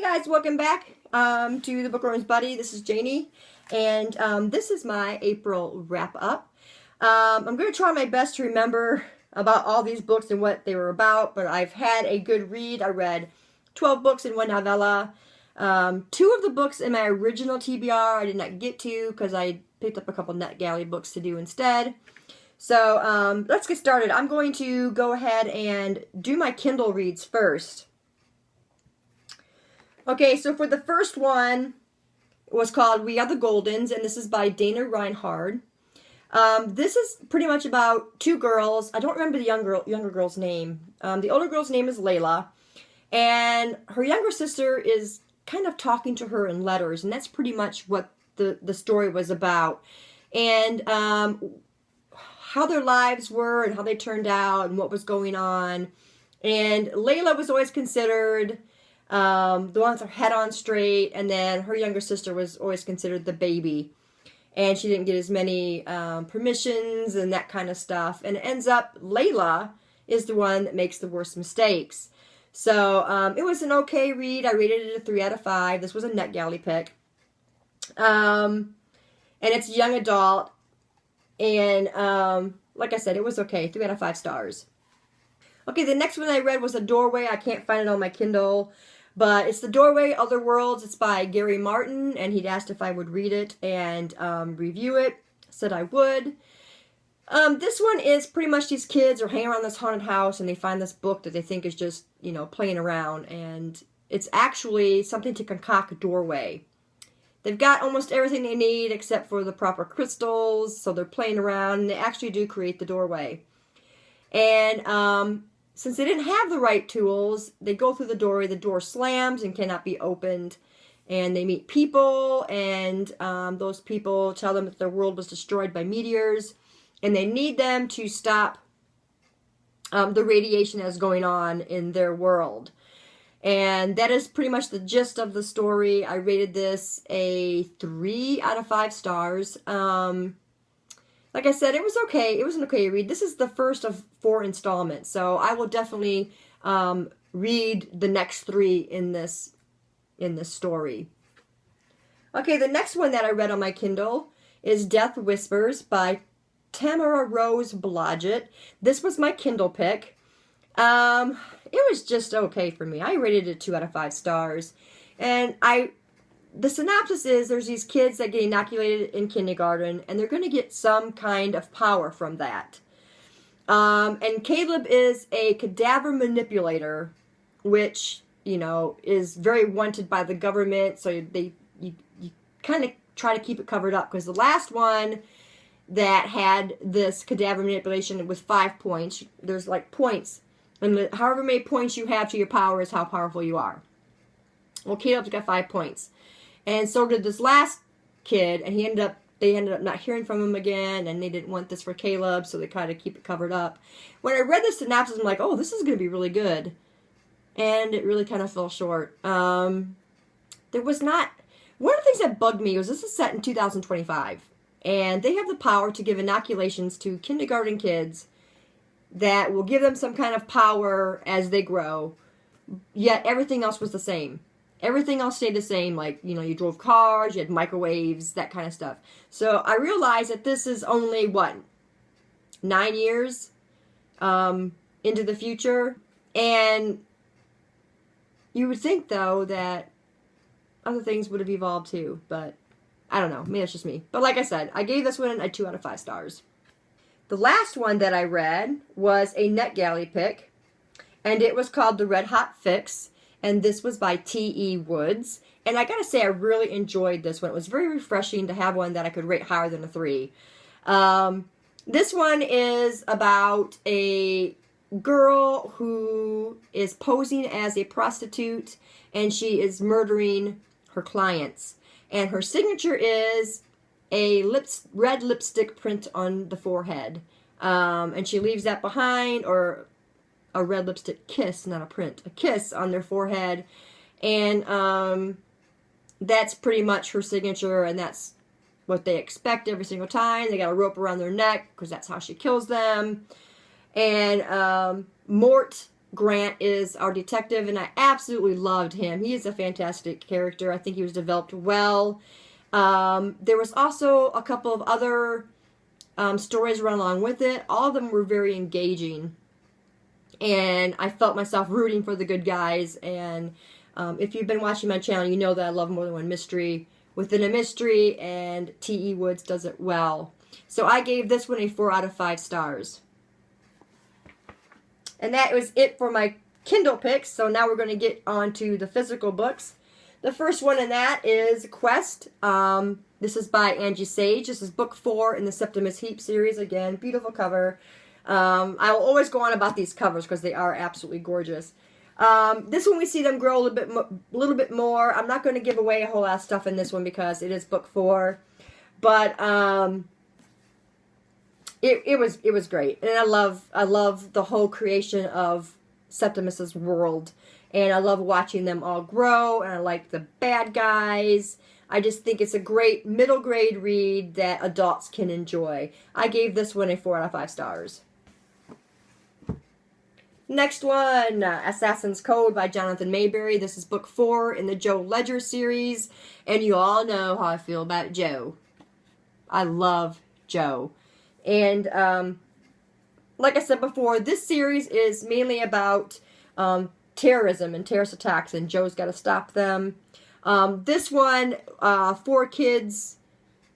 Guys, welcome back to the BookWorm's Buddy. This is Janie, and this is my April wrap-up. I'm going to try my best to remember about all these books and what they were about, but I've had a good read. I read 12 books and one novella. 2 of the books in my original TBR I did not get to because I picked up a couple Net Galley books to do instead. So let's get started. I'm going to go ahead and do my Kindle reads first. Okay, so for the first one, it was called We Are the Goldens, and this is by Dana Reinhard. This is pretty much about 2 girls. I don't remember the younger girl's name. The older girl's name is Layla, and her younger sister is kind of talking to her in letters, and that's pretty much what the story was about. And how their lives were and how they turned out and what was going on. And Layla was always considered the one with her head on straight, and then her younger sister was always considered the baby, and she didn't get as many permissions and that kind of stuff, and it ends up Layla is the one that makes the worst mistakes. So it was an okay read. I rated it a 3 out of 5. This was a Net Galley pick, and it's young adult, and like I said, it was okay. 3 out of 5 stars. Okay, the next one I read was A Doorway. I can't find it on my Kindle, but it's The Doorway, Other Worlds. It's by Gary Martin, and he'd asked if I would read it and review it. Said I would. This one is pretty much these kids are hanging around this haunted house, and they find this book that they think is just, you know, playing around, and it's actually something to concoct a doorway. They've got almost everything they need except for the proper crystals, so they're playing around, and they actually do create the doorway. And since they didn't have the right tools, they go through the doorway, the door slams and cannot be opened, and they meet people, and those people tell them that their world was destroyed by meteors, and they need them to stop the radiation that's going on in their world. And that is pretty much the gist of the story. I rated this a 3 out of 5 stars. Like I said, it was okay. It was an okay read. This is the first of 4 installments, so I will definitely read the next 3 in this story. Okay, the next one that I read on my Kindle is Death Whispers by Tamara Rose Blodgett. This was my Kindle pick. It was just okay for me. I rated it 2 out of 5 stars. And the synopsis is there's these kids that get inoculated in kindergarten, and they're going to get some kind of power from that. And Caleb is a cadaver manipulator, which, you know, is very wanted by the government, so you kind of try to keep it covered up, because the last one that had this cadaver manipulation with 5 points, there's like points, and however many points you have to your power is how powerful you are. Well, Caleb's got 5 points. And so did this last kid, and they ended up not hearing from him again, and they didn't want this for Caleb, so they kind of keep it covered up. When I read the synopsis, I'm like, oh, this is going to be really good. And it really kind of fell short. There was not... One of the things that bugged me was this is set in 2025, and they have the power to give inoculations to kindergarten kids that will give them some kind of power as they grow, yet everything else was the same. Everything else stayed the same, like, you know, you drove cars, you had microwaves, that kind of stuff. So I realized that this is only, what, 9 years into the future? And you would think, though, that other things would have evolved too, but I don't know. Maybe that's just me. But like I said, I gave this one a 2 out of 5 stars. The last one that I read was a Net Galley pick, and it was called The Red Hot Fix. And this was by T.E. Woods. And I gotta say, I really enjoyed this one. It was very refreshing to have one that I could rate higher than a 3. This one is about a girl who is posing as a prostitute, and she is murdering her clients. And her signature is a red lipstick print on the forehead. And she leaves that behind, or a red lipstick kiss, not a print, a kiss on their forehead, and that's pretty much her signature, and that's what they expect every single time. They got a rope around their neck, because that's how she kills them. And Mort Grant is our detective, and I absolutely loved him. He is a fantastic character. I think he was developed well. There was also a couple of other stories run along with it. All of them were very engaging, and I felt myself rooting for the good guys. And if you've been watching my channel, you know that I love more than one mystery within a mystery, and T.E. Woods does it well. So I gave this one a 4 out of 5 stars. And that was it for my Kindle picks. So now we're going to get on to the physical books. The first one in that is Quest. This is by Angie Sage. This is book 4 in the Septimus Heap series. Again, beautiful cover. I will always go on about these covers because they are absolutely gorgeous. This one we see them grow a little bit more. I'm not going to give away a whole lot of stuff in this one because it is book 4. But it was great, and I love the whole creation of Septimus's world, and I love watching them all grow, and I like the bad guys. I just think it's a great middle grade read that adults can enjoy. I gave this one a 4 out of 5 stars. Next one, Assassin's Code by Jonathan Mayberry. This is book 4 in the Joe Ledger series, and you all know how I feel about Joe. I love Joe. And like I said before, this series is mainly about terrorism and terrorist attacks, and Joe's got to stop them. This one, 4 kids,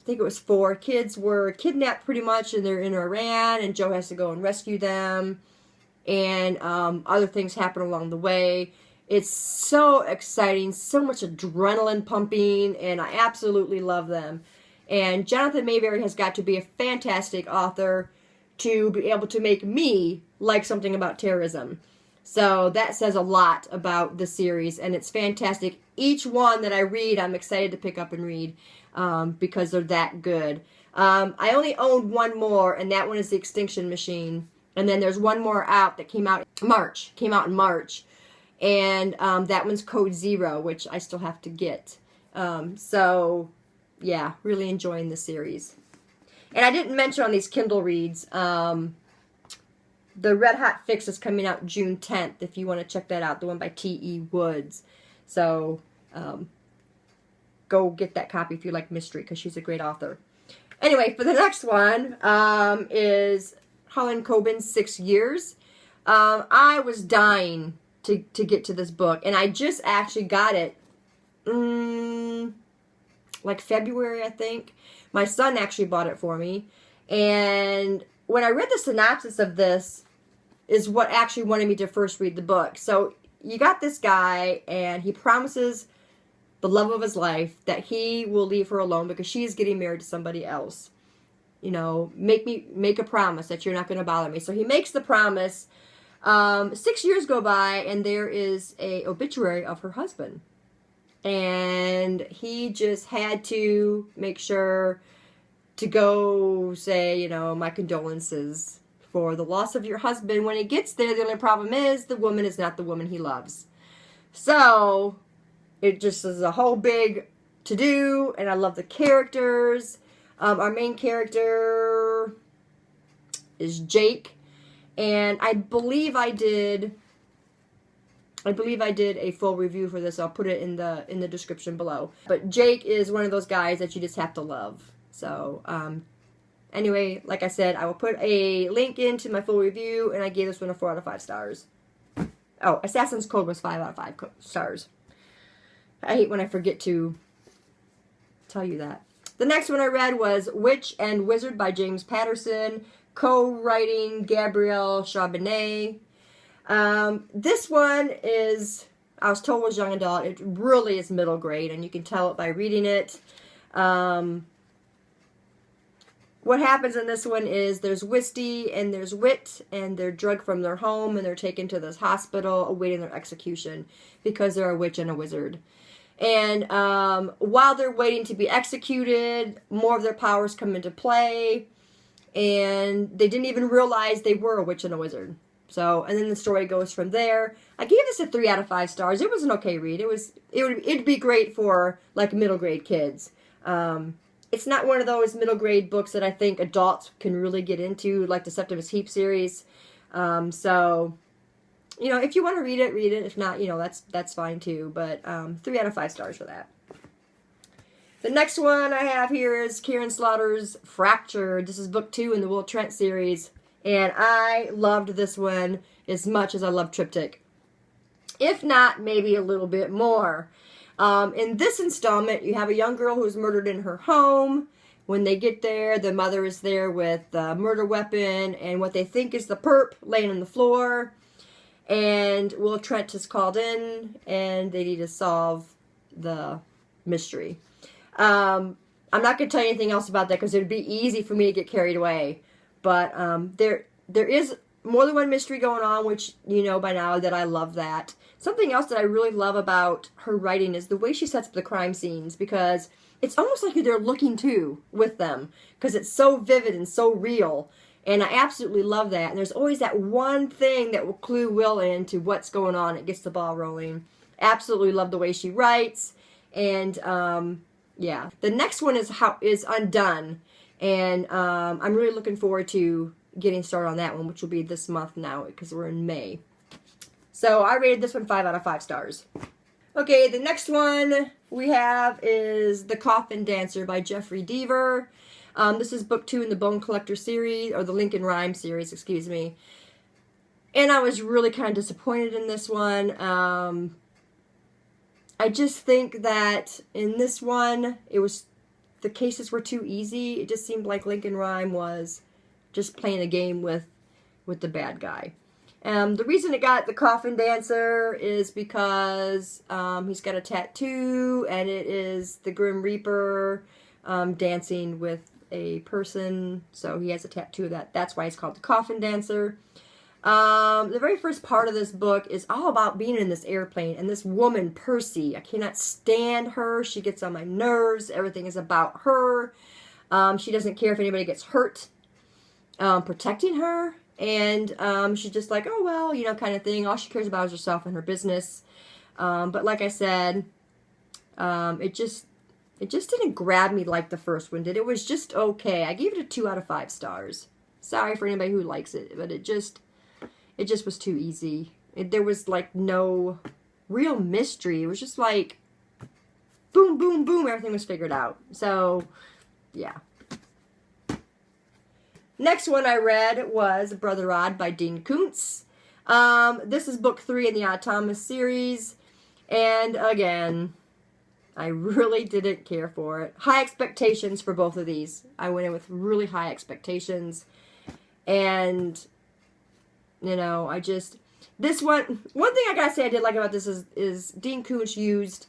I think it was 4 kids, were kidnapped pretty much, and they're in Iran, and Joe has to go and rescue them. And other things happen along the way. It's so exciting, so much adrenaline pumping, and I absolutely love them. And Jonathan Mayberry has got to be a fantastic author to be able to make me like something about terrorism. So that says a lot about the series, and it's fantastic. Each one that I read, I'm excited to pick up and read because they're that good. I only own one more, and that one is The Extinction Machine. And then there's one more out that came out in March. And that one's Code Zero, which I still have to get. So yeah, really enjoying the series. And I didn't mention on these Kindle reads, the Red Hot Fix is coming out June 10th, if you want to check that out, the one by T.E. Woods. So go get that copy if you like mystery, because she's a great author. Anyway, for the next one is Harlan Coben's 6 Years. I was dying to get to this book, and I just actually got it like February, I think. My son actually bought it for me, and when I read the synopsis of this is what actually wanted me to first read the book. So you got this guy, and he promises the love of his life that he will leave her alone because she is getting married to somebody else. You know, make a promise that you're not going to bother me. So he makes the promise. 6 years go by, and there is a obituary of her husband. And he just had to make sure to go say, you know, my condolences for the loss of your husband. When he gets there, the only problem is the woman is not the woman he loves. So it just is a whole big to-do, and I love the characters. Our main character is Jake, and I believe I did a full review for this. I'll put it in the description below. But Jake is one of those guys that you just have to love. So anyway, like I said, I will put a link into my full review, and I gave this one a 4 out of 5 stars. Oh, Assassin's Code was 5 out of 5 stars. I hate when I forget to tell you that. The next one I read was Witch and Wizard by James Patterson, co-writing Gabrielle Charbonnet. This one is, I was told was young adult. It really is middle grade, and you can tell it by reading it. What happens in this one is there's Wisty and there's Wit, and they're drugged from their home, and they're taken to this hospital awaiting their execution because they're a witch and a wizard. And while they're waiting to be executed, more of their powers come into play, and they didn't even realize they were a witch and a wizard. So, and then the story goes from there. I gave this a 3 out of 5 stars. It was an okay read. It'd be great for like middle grade kids. It's not one of those middle grade books that I think adults can really get into, like the Septimus Heap series. So you know, if you want to read it, read it. If not, you know, that's fine too. But 3 out of 5 stars for that. The next one I have here is Karen Slaughter's Fractured. This is book 2 in the Will Trent series. And I loved this one as much as I love Triptych. If not, maybe a little bit more. In this installment, you have a young girl who's murdered in her home. When they get there, the mother is there with the murder weapon and what they think is the perp laying on the floor. And Will Trent is called in, and they need to solve the mystery. I'm not going to tell you anything else about that because it would be easy for me to get carried away. But there is more than one mystery going on, which you know by now that I love that. Something else that I really love about her writing is the way she sets up the crime scenes, because it's almost like you're there looking too with them because it's so vivid and so real. And I absolutely love that. And there's always that one thing that will clue Will into what's going on. It gets the ball rolling. Absolutely love the way she writes. And yeah, the next one is Undone, and I'm really looking forward to getting started on that one, which will be this month now because we're in May. So I rated this one 5 out of 5 stars. Okay, the next one we have is The Coffin Dancer by Jeffrey Deaver. This is book 2 in the Bone Collector series, or the Lincoln Rhyme series, excuse me. And I was really kind of disappointed in this one. I just think that in this one, the cases were too easy. It just seemed like Lincoln Rhyme was just playing a game with the bad guy. The reason it got The Coffin Dancer is because he's got a tattoo, and it is the Grim Reaper dancing with a person. So he has a tattoo of that. That's why he's called The Coffin Dancer. The very first part of this book is all about being in this airplane, and this woman, Percy, I cannot stand her. She gets on my nerves. Everything is about her. She doesn't care if anybody gets hurt protecting her, and she's just like, oh, well, you know, kind of thing. All she cares about is herself and her business. But like I said, it just didn't grab me like the first one did. It was just okay. I gave it a 2 out of 5 stars. Sorry for anybody who likes it, but it just was too easy. There was like no real mystery. It was just like boom, boom, boom. Everything was figured out. So, yeah. Next one I read was Brother Odd by Dean Koontz. This is book 3 in the Odd Thomas series. And again, I really didn't care for it. High expectations for both of these. I went in with really high expectations. And, you know, this one thing I gotta say I did like about this is Dean Koontz used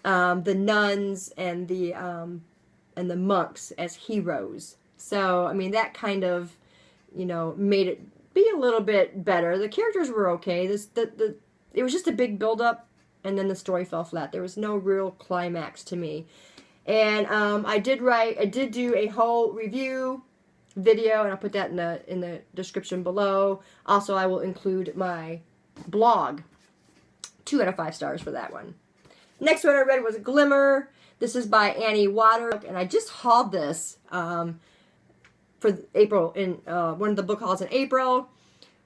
the nuns and the monks as heroes. So, I mean, that kind of, you know, made it be a little bit better. The characters were okay. It was just a big build-up, and then the story fell flat. There was no real climax to me. And I did do a whole review video, and I'll put that in the description below. Also, I will include my blog. 2 out of 5 stars for that one. Next one I read was Glimmer. This is by Annie Water, and I just hauled this for April in one of the book hauls in April.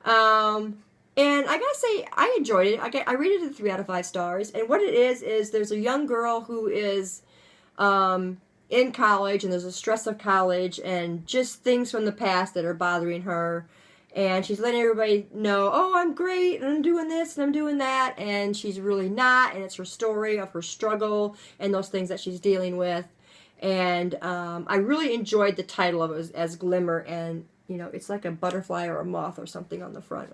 And I gotta say, I enjoyed it. I rated it 3 out of 5 stars. And what it is there's a young girl who is in college, and there's a stress of college and just things from the past that are bothering her, and she's letting everybody know, oh, I'm great, and I'm doing this, and I'm doing that, and she's really not, and it's her story of her struggle and those things that she's dealing with. And I really enjoyed the title of it as Glimmer, and you know, it's like a butterfly or a moth or something on the front.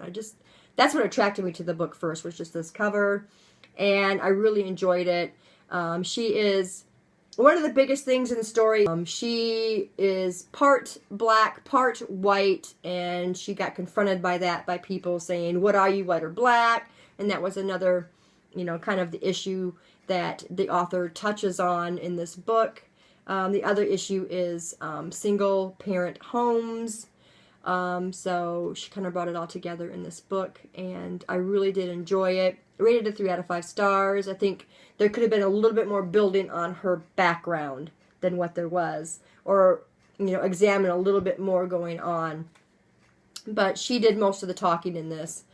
That's what attracted me to the book first, was just this cover, and I really enjoyed it. She is one of the biggest things in the story. She is part black, part white, and she got confronted by that, by people saying, what are you, white or black? And that was another, you know, kind of the issue that the author touches on in this book. The other issue is single parent homes. So she kind of brought it all together in this book, and I really did enjoy it. I rated it 3 out of 5 stars. I think there could have been a little bit more building on her background than what there was, or, you know, examine a little bit more going on. But she did most of the talking in this.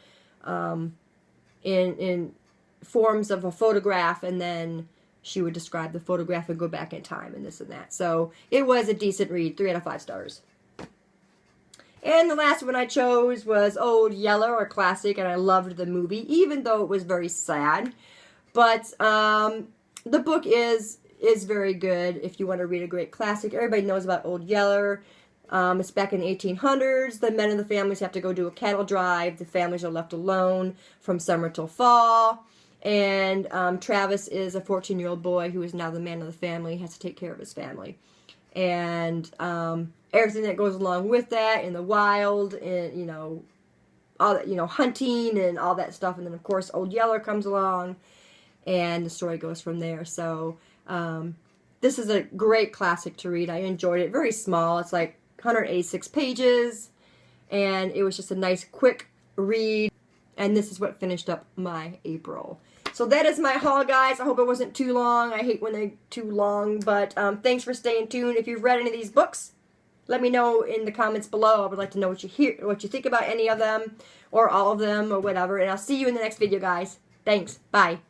in forms of a photograph, and then she would describe the photograph and go back in time and this and that. So it was a decent read, 3 out of 5 stars. And the last one I chose was Old Yeller, a classic, and I loved the movie, even though it was very sad. But the book is very good if you want to read a great classic. Everybody knows about Old Yeller. It's back in the 1800s. The men of the families have to go do a cattle drive. The families are left alone from summer till fall. And Travis is a 14-year-old boy who is now the man of the family. He has to take care of his family. And everything that goes along with that in the wild, and, you know, all that, you know, hunting and all that stuff. And then, of course, Old Yeller comes along, and the story goes from there. So this is a great classic to read. I enjoyed it. Very small. It's like 186 pages, and it was just a nice, quick read. And this is what finished up my April. So that is my haul, guys. I hope it wasn't too long. I hate when they're too long, but thanks for staying tuned. If you've read any of these books, let me know in the comments below. I would like to know what you think about any of them, or all of them, or whatever. And I'll see you in the next video, guys. Thanks. Bye.